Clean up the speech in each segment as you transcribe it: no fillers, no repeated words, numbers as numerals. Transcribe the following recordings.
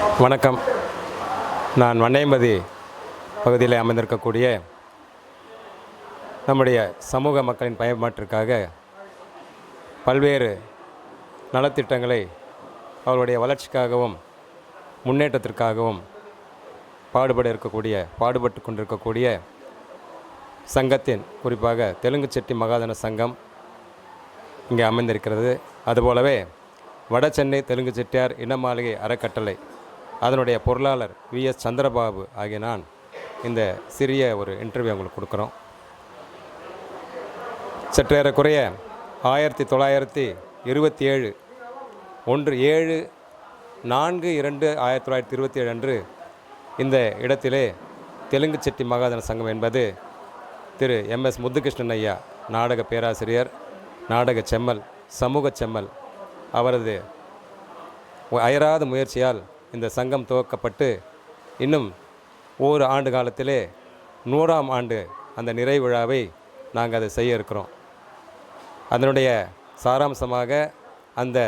வணக்கம். நான் வன்னையம்பதி பகுதியில் அமைந்திருக்கக்கூடிய நம்முடைய சமூக மக்களின் பயன்பாட்டிற்காக பல்வேறு நலத்திட்டங்களை அவர்களுடைய வளர்ச்சிக்காகவும் முன்னேற்றத்திற்காகவும் பாடுபட்டு கொண்டிருக்கக்கூடிய சங்கத்தின் குறிப்பாக தெலுங்கு செட்டி மகாஜன சங்கம் இங்கே அமைந்திருக்கிறது. அதுபோலவே வட சென்னை தெலுங்கு செட்டியார் இனமாளிகை அறக்கட்டளை அதனுடைய பொருளாளர் விஎஸ் சந்திரபாபு ஆகிய நான் இந்த சிறிய ஒரு இன்டர்வியூ உங்களுக்கு கொடுக்குறோம். சற்றேறக்குறைய 1927 4/2/1927 அன்று இந்த இடத்திலே தெலுங்கு செட்டி மகாஜன சங்கம் என்பது திரு MS முத்துகிருஷ்ணன் ஐயா, நாடக பேராசிரியர், நாடக செம்மல், சமூக செம்மல், அவரது அயராத முயற்சியால் இந்த சங்கம் துவக்கப்பட்டு இன்னும் ஓரு ஆண்டு காலத்திலே 100ஆம் ஆண்டு அந்த நிறைவு விழாவை நாங்கள் அதை செய்ய இருக்கிறோம். அதனுடைய சாராம்சமாக அந்த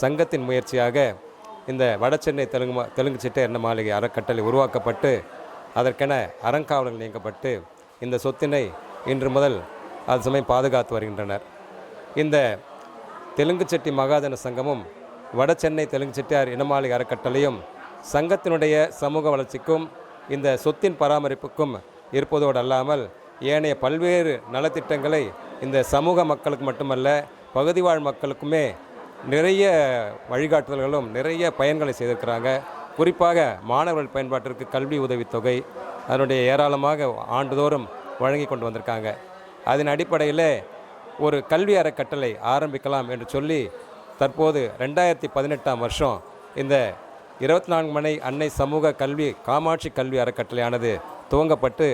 சங்கத்தின் முயற்சியாக இந்த வடசென்னை தெலுங்கு செட்டியார் இனமாளிகை அறக்கட்டளை உருவாக்கப்பட்டு அதற்கென அறங்காவலர்கள் நீக்கப்பட்டு இந்த சொத்தினை இன்று முதல் அது சமயம் பாதுகாத்து வருகின்றனர். இந்த தெலுங்கு செட்டி மகாஜன சங்கமும் வட சென்னை தெலுங்கு செட்டியார் இனமாளிகை அறக்கட்டளையும் சங்கத்தினுடைய சமூக வளர்ச்சிக்கும் இந்த சொத்தின் பராமரிப்புக்கும் இருப்பதோடு அல்லாமல் ஏனைய பல்வேறு நலத்திட்டங்களை இந்த சமூக மக்களுக்கு மட்டுமல்ல பகுதி வாழ் மக்களுக்குமே நிறைய வழிகாட்டுதல்களும் நிறைய பயன்களை செய்திருக்கிறாங்க. குறிப்பாக மாணவர்கள் பயன்பாட்டிற்கு கல்வி உதவித்தொகை அதனுடைய ஏராளமாக ஆண்டுதோறும் வழங்கி கொண்டு வந்திருக்காங்க. அதன் அடிப்படையில் ஒரு கல்வி அறக்கட்டளை ஆரம்பிக்கலாம் என்று சொல்லி தற்போது 2018ஆம் வருஷம் இந்த 24 மணி அன்னை சமூக கல்வி காமாட்சி கல்வி அறக்கட்டளையானது துவங்கப்பட்டு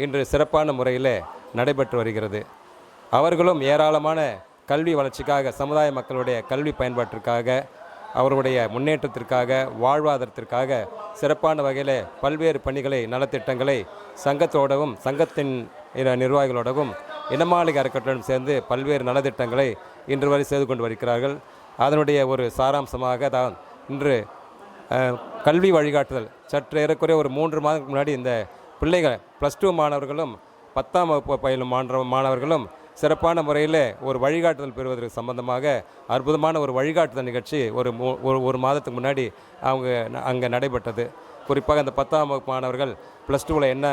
இன்று சிறப்பான முறையில் நடைபெற்று வருகிறது. அவர்களும் ஏராளமான கல்வி வளர்ச்சிக்காக சமுதாய மக்களுடைய கல்வி பயன்பாட்டிற்காக அவர்களுடைய முன்னேற்றத்திற்காக வாழ்வாதாரத்திற்காக சிறப்பான வகையில் பல்வேறு பணிகளை நலத்திட்டங்களை சங்கத்தோடவும் சங்கத்தின் நிர்வாகிகளோடவும் இனமாளிகை அறக்கட்டளையும் சேர்ந்து பல்வேறு நலத்திட்டங்களை இன்று வரை செய்து கொண்டு வருகிறார்கள். அதனுடைய ஒரு சாராம்சமாக தான் இன்று கல்வி வழிகாட்டுதல் சற்று ஏறக்குறைய ஒரு 3 மாதத்துக்கு முன்னாடி இந்த பிள்ளைகள் +2 மாணவர்களும் 10ஆம் வகுப்பு பயிலும் மாணவர்களும் சிறப்பான முறையில் ஒரு வழிகாட்டுதல் பெறுவதற்கு சம்பந்தமாக அற்புதமான ஒரு வழிகாட்டுதல் நிகழ்ச்சி ஒரு மாதத்துக்கு முன்னாடி அங்கே நடைபெற்றது. குறிப்பாக அந்த 10ஆம் வகுப்பு மாணவர்கள் +2வில் என்ன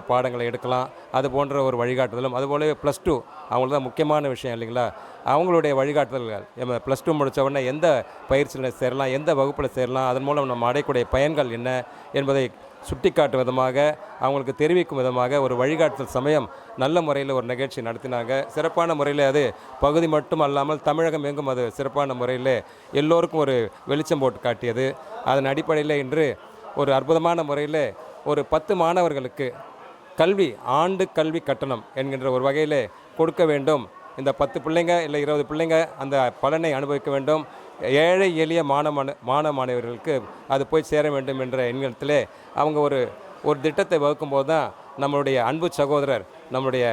பாடங்களை எடுக்கலாம் அது போன்ற ஒரு வழிகாட்டுதலும், அதுபோலவே +2 அவங்களுக்கு தான் முக்கியமான விஷயம் இல்லைங்களா, அவங்களுடைய வழிகாட்டுதல்கள் +2 முடித்த உடனே எந்த பயிற்சியில் சேரலாம், எந்த வகுப்பில் சேரலாம், அதன் மூலம் நம்ம அடையக்கூடிய பயன்கள் என்ன என்பதை சுட்டிக்காட்டும் விதமாக அவங்களுக்கு தெரிவிக்கும் விதமாக ஒரு வழிகாட்டுதல் சமயம் நல்ல முறையில் ஒரு நிகழ்ச்சி நடத்தினாங்க. சிறப்பான முறையில் அது பகுதி மட்டும் அல்லாமல் தமிழகம் எங்கும் அது சிறப்பான முறையில் எல்லோருக்கும் ஒரு வெளிச்சம் போட்டு காட்டியது. அதன் அடிப்படையில் இன்று ஒரு அற்புதமான முறையில் ஒரு 10 மாணவர்களுக்கு ஆண்டு கல்வி கட்டணம் என்கின்ற ஒரு வகையில் கொடுக்க வேண்டும். இந்த 10 பிள்ளைங்க இல்லை 20 பிள்ளைங்க அந்த பலனை அனுபவிக்க வேண்டும். ஏழை எளிய மாணவர்களுக்கு அது போய் சேர வேண்டும் என்ற எண்ணத்திலே அவங்க ஒரு திட்டத்தை வகுக்கும்போது தான் நம்மளுடைய அன்பு சகோதரர் நம்முடைய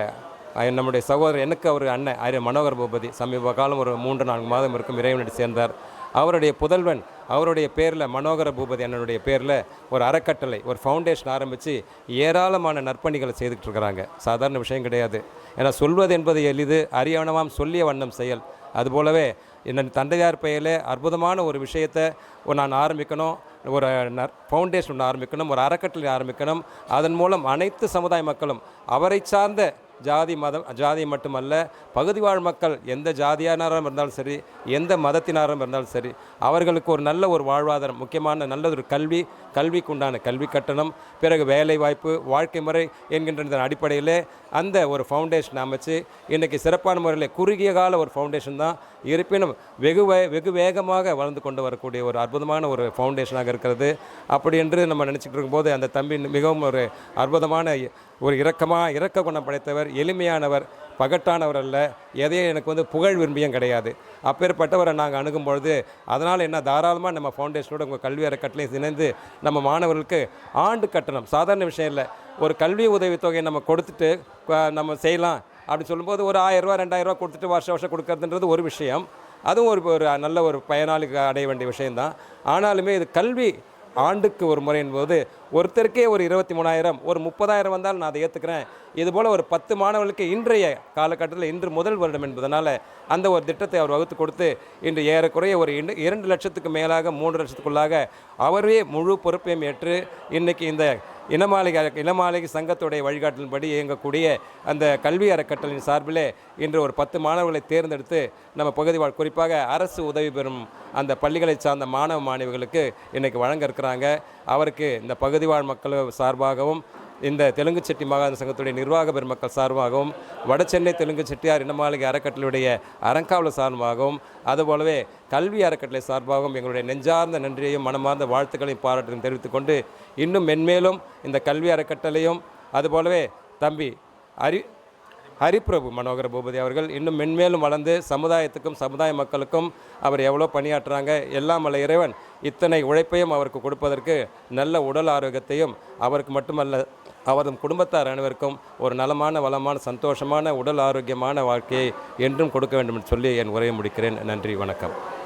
சகோதரர் எனக்கு ஒரு அண்ணன் மனோகர் பூபதி சமீப காலம் ஒரு 3-4 மாதம் இருக்கும் இறைவனடி சேர்ந்தார். அவருடைய புதல்வன் அவருடைய பேரில் மனோகர பூபதி அண்ணனுடைய பேரில் ஒரு அறக்கட்டளை ஒரு ஃபவுண்டேஷன் ஆரம்பித்து ஏராளமான நற்பணிகளை செய்துக்கிட்டு இருக்கிறாங்க. சாதாரண விஷயம் கிடையாது. ஏன்னா சொல்வது என்பது எளிது, அறியவனமாம் சொல்லிய வண்ணம் செயல். அதுபோலவே என் தந்தையார் பெயரில் அற்புதமான ஒரு விஷயத்தை நான் ஆரம்பிக்கணும், ஒரு ஃபவுண்டேஷன் ஒன்று ஆரம்பிக்கணும், ஒரு அறக்கட்டளை ஆரம்பிக்கணும். அதன் மூலம் அனைத்து சமுதாய மக்களும் அவரை சார்ந்த ஜாதி மட்டுமல்ல பகுதி வாழ் மக்கள் எந்த ஜாதியானாரும் இருந்தாலும் சரி, எந்த மதத்தினாரும் இருந்தாலும் சரி, அவர்களுக்கு ஒரு நல்ல ஒரு வாழ்வாதாரம், முக்கியமான நல்ல ஒரு கல்விக்கு உண்டான கல்வி கட்டணம், பிறகு வேலை வாய்ப்பு, வாழ்க்கை முறை என்கின்ற அடிப்படையில் அந்த ஒரு ஃபவுண்டேஷன் அமைச்சு இன்றைக்கி சிறப்பான முறையில் குறுகிய கால ஒரு ஃபவுண்டேஷன் தான், இருப்பினும் வெகு வேகமாக வளர்ந்து கொண்டு வரக்கூடிய ஒரு அற்புதமான ஒரு ஃபவுண்டேஷனாக இருக்கிறது. அப்படி என்று நம்ம நினச்சிக்கிட்டு இருக்கும்போது அந்த தம்பி மிகவும் ஒரு அற்புதமான ஒரு இரக்க குணம் படைத்தவர், எளிமையானவர், பகட்டானவர் அல்ல. எதையும் எனக்கு புகழ் விரும்பியும் கிடையாது. அப்பேற்பட்டவரை நாங்கள் அணுகும் பொழுது அதனால் என்ன தாராளமாக நம்ம ஃபவுண்டேஷனோட உங்கள் கல்வி அறக்கட்டளையும் இணைந்து நம்ம மாணவர்களுக்கு ஆண்டு கட்டணம் சாதாரண விஷயம் இல்லை, ஒரு கல்வி உதவித்தொகையை நம்ம கொடுத்துட்டு நம்ம செய்யலாம் அப்படின்னு சொல்லும்போது ஒரு 1000 ரூபா 2000 ரூபா கொடுத்துட்டு வருஷம் கொடுக்கறதுன்றது ஒரு விஷயம். அதுவும் ஒரு நல்ல ஒரு பயனாளிக்கு அடைய வேண்டிய விஷயந்தான். ஆனாலுமே இது கல்வி ஆண்டுக்கு ஒரு முறை என்பது ஒருத்தருக்கே ஒரு 23,000 ஒரு 30,000 வந்தால் நான் அதை ஏற்றுக்கிறேன். இதுபோல் ஒரு 10 மாணவர்களுக்கு இன்றைய காலகட்டத்தில் இன்று முதல் வருடம் என்பதனால் அந்த ஒரு திட்டத்தை அவர் வகுத்து கொடுத்து இன்று ஏறக்குறைய ஒரு 2 லட்சத்துக்கு மேலாக 3 லட்சத்துக்குள்ளாக அவரே முழு பொறுப்பையும் ஏற்று இன்றைக்கி இந்த இளமாளிகை சங்கத்துடைய வழிகாட்டின்படி இயங்கக்கூடிய அந்த கல்வி அறக்கட்டளையின் சார்பிலே இன்று ஒரு 10 மாணவர்களை தேர்ந்தெடுத்து நம்ம பகுதி வாழ் குறிப்பாக அரசு உதவி பெறும் அந்த பள்ளிகளை சார்ந்த மாணவ மாணவிகளுக்கு இன்றைக்கி வழங்க இருக்கிறாங்க. அவருக்கு இந்த பகுதி வாழ் மக்கள் சார்பாகவும் இந்த தெலுங்கு செட்டி மாகாண சங்கத்துடைய நிர்வாக பெருமக்கள் சார்பாகவும் வடசென்னை தெலுங்கு செட்டியார் இனமாளிகை அறக்கட்டளையுடைய அறங்காவலர் சார்பாகவும் அதுபோலவே கல்வி அறக்கட்டளை சார்பாகவும் எங்களுடைய நெஞ்சார்ந்த நன்றியையும் மனமார்ந்த வாழ்த்துக்களையும் பாராட்டையும் தெரிவித்துக்கொண்டு இன்னும் மென்மேலும் இந்த கல்வி அறக்கட்டளையும் அதுபோலவே தம்பி ஹரிபிரபு மனோகர பூபதி அவர்கள் இன்னும் மென்மேலும் வளர்ந்து சமுதாயத்துக்கும் சமுதாய மக்களுக்கும் அவர் எவ்வளோ பணியாற்றுறாங்க. எல்லாம் வல்ல இறைவன் இத்தனை உழைப்பையும் அவருக்கு கொடுப்பதற்கு நல்ல உடல் ஆரோக்கியத்தையும் அவருக்கு மட்டுமல்ல அவரது குடும்பத்தார் அனைவருக்கும் ஒரு நலமான வளமான சந்தோஷமான உடல் ஆரோக்கியமான வாழ்க்கையை என்றும் கொடுக்க வேண்டும் என்று சொல்லி என் உரையை முடிக்கிறேன். நன்றி, வணக்கம்.